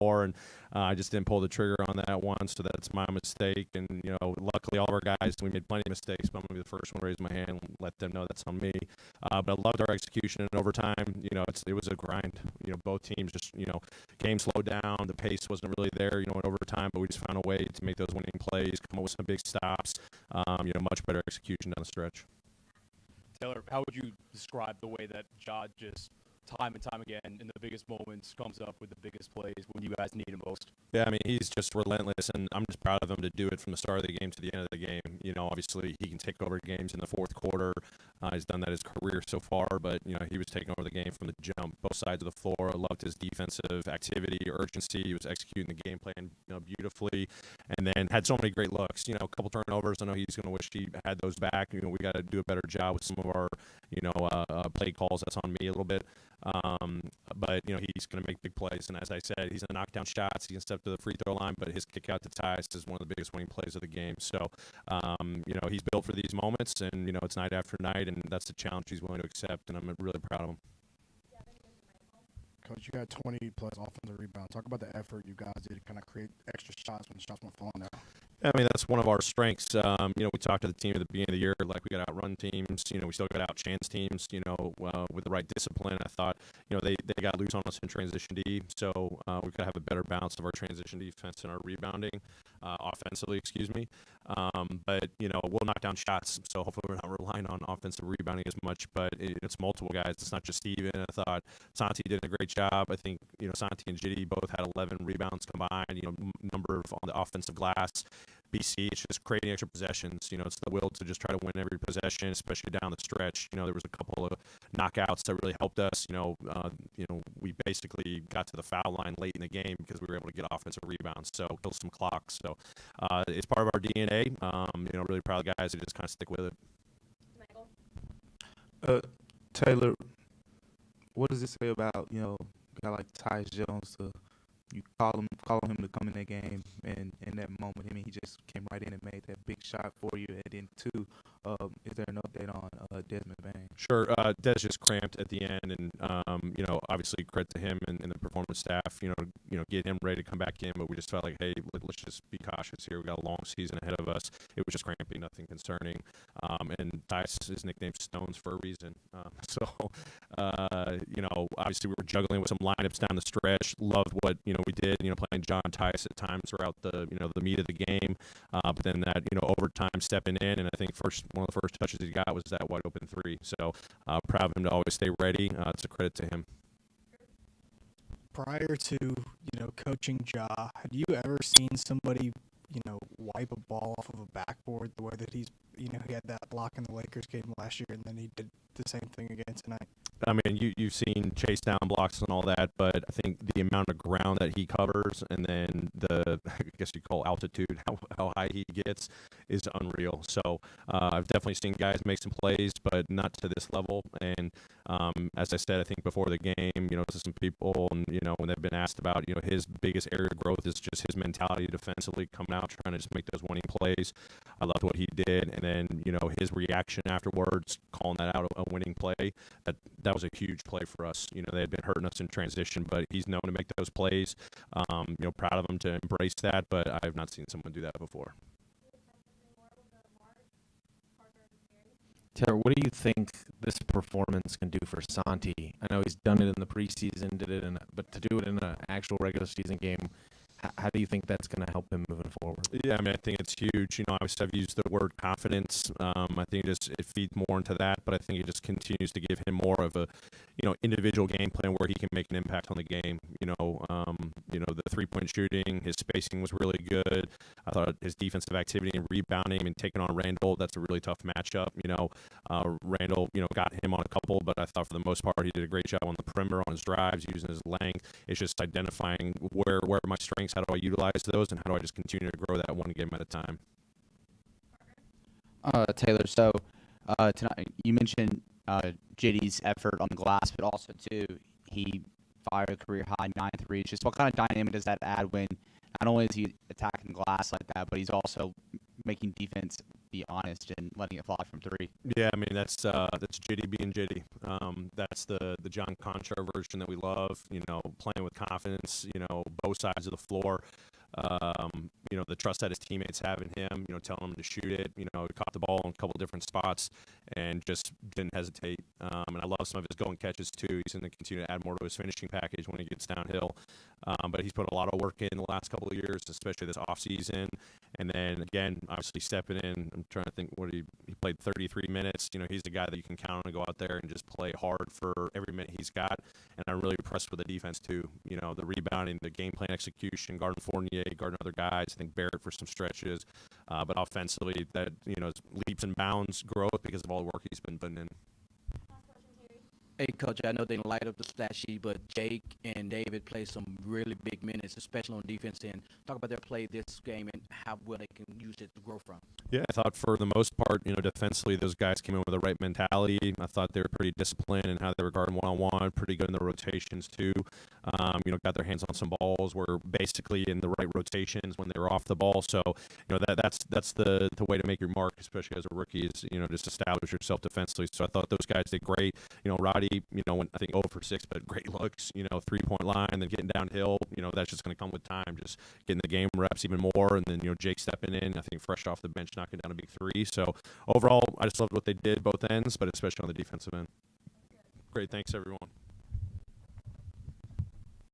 before, and I just didn't pull the trigger on that one, so that's my mistake. And, luckily all of our guys, we made plenty of mistakes, but I'm going to be the first one to raise my hand and let them know that's on me. But I loved our execution in overtime. It was a grind. Both teams just, game slowed down. The pace wasn't really there, in overtime, but we just found a way to make those winning plays, come up with some big stops, much better execution down the stretch. Taylor, how would you describe the way that Ja just time and time again in the biggest moments comes up with the biggest plays when you guys need him most? Yeah, he's just relentless, and I'm just proud of him to do it from the start of the game to the end of the game. Obviously he can take over games in the fourth quarter. He's done that his career so far, but, he was taking over the game from the jump, both sides of the floor. I loved his defensive activity, urgency. He was executing the game plan, beautifully, and then had so many great looks. A couple turnovers. I know he's going to wish he had those back. We got to do a better job with some of our, play calls. That's on me a little bit. But he's going to make big plays, and as I said, he's going to knock down shots. He can step to the free throw line, but his kick out to ties is one of the biggest winning plays of the game. So, he's built for these moments, and it's night after night, and that's the challenge he's willing to accept, and I'm really proud of him. Coach, you had 20-plus offensive rebounds. Talk about the effort you guys did to kind of create extra shots when the shots weren't falling out. That's one of our strengths. We talked to the team at the beginning of the year, like we got to outrun teams. We still got to outchance teams, with the right discipline. I thought, they got loose on us in transition D. So we've got to have a better balance of our transition defense and our rebounding, offensively, excuse me. But, we'll knock down shots. So hopefully we're not relying on offensive rebounding as much. But it's multiple guys. It's not just Steven. I thought Santi did a great job. I think, Santi and Jitty both had 11 rebounds combined, number of on the offensive glass. BC, it's just creating extra possessions. It's the will to just try to win every possession, especially down the stretch. There was a couple of knockouts that really helped us. We basically got to the foul line late in the game because we were able to get offensive rebounds, so kill some clocks. So it's part of our DNA. Really proud of the guys who just kind of stick with it. Michael? Taylor, what does it say about, a guy like Tyus Jones you call him to come in that game, and in that moment, he just came right in and made that big shot for you. And then two, is there an update on Desmond Bain? Sure. Des just cramped at the end, and obviously credit to him and the performance staff. Get him ready to come back in, but we just felt like, hey, let's just be cautious here. We got a long season ahead of us. It was just cramping, nothing concerning. And Tyus is nicknamed Stones for a reason. Obviously we were juggling with some lineups down the stretch. Loved what we did. Playing John Tyus at times throughout the the meat of the game. But then that overtime stepping in, and I think one of the first touches he got was that wide open three. So proud of him to always stay ready. It's a credit to him. Prior to coaching Ja, had you ever seen somebody wipe a ball off of a backboard the way that he had that block in the Lakers game last year, and then he did the same thing again tonight? You've seen chase down blocks and all that, but I think the amount of ground that he covers, and then the, I guess you call altitude, how high he gets, is unreal. So I've definitely seen guys make some plays, but not to this level. And as I said, I think before the game, to some people, and when they've been asked about, his biggest area of growth is just his mentality defensively, coming out trying to just make those winning plays. I loved what he did, and then his reaction afterwards, calling that out a winning play. That was a huge play for us. They had been hurting us in transition, but he's known to make those plays. Proud of him to embrace that, but I have not seen someone do that before. Taylor, what do you think this performance can do for Santi? I know he's done it in the preseason, but to do it in an actual regular season game, how do you think that's going to help him moving forward? Yeah, I think it's huge. Obviously I've used the word confidence. I think it feeds more into that, but I think it just continues to give him more of a, individual game plan where he can make an impact on the game. The three-point shooting, his spacing was really good. I thought his defensive activity and rebounding and taking on Randall, that's a really tough matchup. Randall, got him on a couple, but I thought for the most part he did a great job on the perimeter, on his drives, using his length. It's just identifying where are my strengths, how do I utilize those, and how do I just continue to grow that one game at a time. Taylor, so tonight you mentioned JD's effort on the glass, but also too he fired a career high 9 threes. Just what kind of dynamic does that add when not only is he attacking the glass like that, but he's also making defense be honest and letting it fly from three. Yeah, I mean that's JD being JD. That's the John Conchar version that we love. You know, playing with confidence. You know, both sides of the floor. You know, the trust that his teammates have in him. You know, telling him to shoot it. You know, he caught the ball in a couple different spots and just didn't hesitate. And I love some of his going catches too. He's going to continue to add more to his finishing package when he gets downhill. But he's put a lot of work in the last couple of years, especially this offseason. And then again, obviously stepping in. I'm trying to think what he played 33 minutes. You know, he's the guy that you can count on to go out there and just play hard for every minute he's got. And I'm really impressed with the defense too. You know, the rebounding, the game plan execution, guarding Fournier, guarding other guys. I think Barrett for some stretches. But offensively, that, you know, is leaps and bounds growth because of all the work he's been putting in. Hey, Coach, I know they didn't light up the stat sheet, but Jake and David played some really big minutes, especially on defense end. Talk about their play this game and how well they can use it to grow from. Yeah, I thought for the most part, you know, defensively, those guys came in with the right mentality. I thought they were pretty disciplined in how they were guarding one-on-one, pretty good in the rotations too. You know, got their hands on some balls, were basically in the right rotations when they were off the ball. So, you know, that's the way to make your mark, especially as a rookie, is, you know, just establish yourself defensively. So I thought those guys did great. You know, Roddy, you know, went, I think 0 for 6, but great looks, you know, 3-point line, then getting downhill, you know, that's just going to come with time, just getting the game reps even more. And then, you know, Jake stepping in, I think fresh off the bench, knocking down a big 3. So overall, I just loved what they did both ends, but especially on the defensive end. Great. Thanks, everyone.